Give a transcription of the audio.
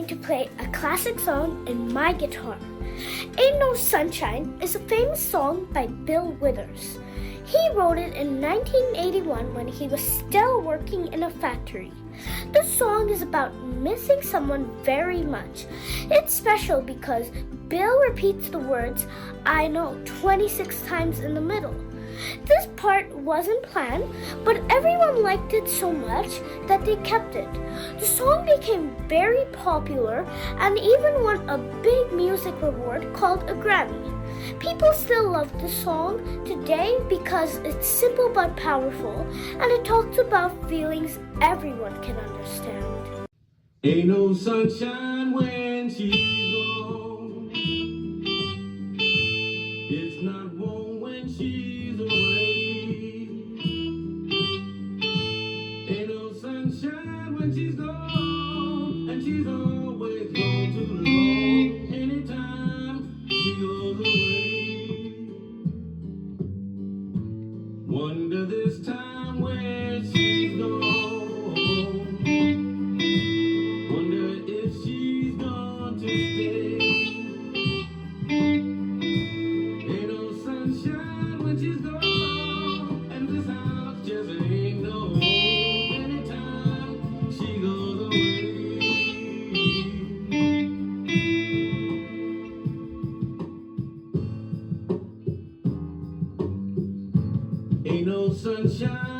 to play a classic song in my guitar. Ain't No Sunshine is a famous song by Bill Withers. He wrote it in 1981 when he was still working in a factory. The song is about missing someone very much. It's special because Bill repeats the words, "I know," 26 times in the middle. This part wasn't planned, but everyone liked it so much that they kept it. The song became very popular and even won a big music award called a Grammy. People still love the song today because it's simple but powerful, and it talks about feelings everyone can understand. Ain't no sunshine when she's gone. It's not warm when she's away. Ain't no sunshine when she's gone, and she's always gone too long. Anytime she goes away, wonder this time when she's gone. Wonder if she's gone to stay. Ain't no sunshine when she's gone, and this house just ain't no home. Anytime she goes away. Ain't no sunshine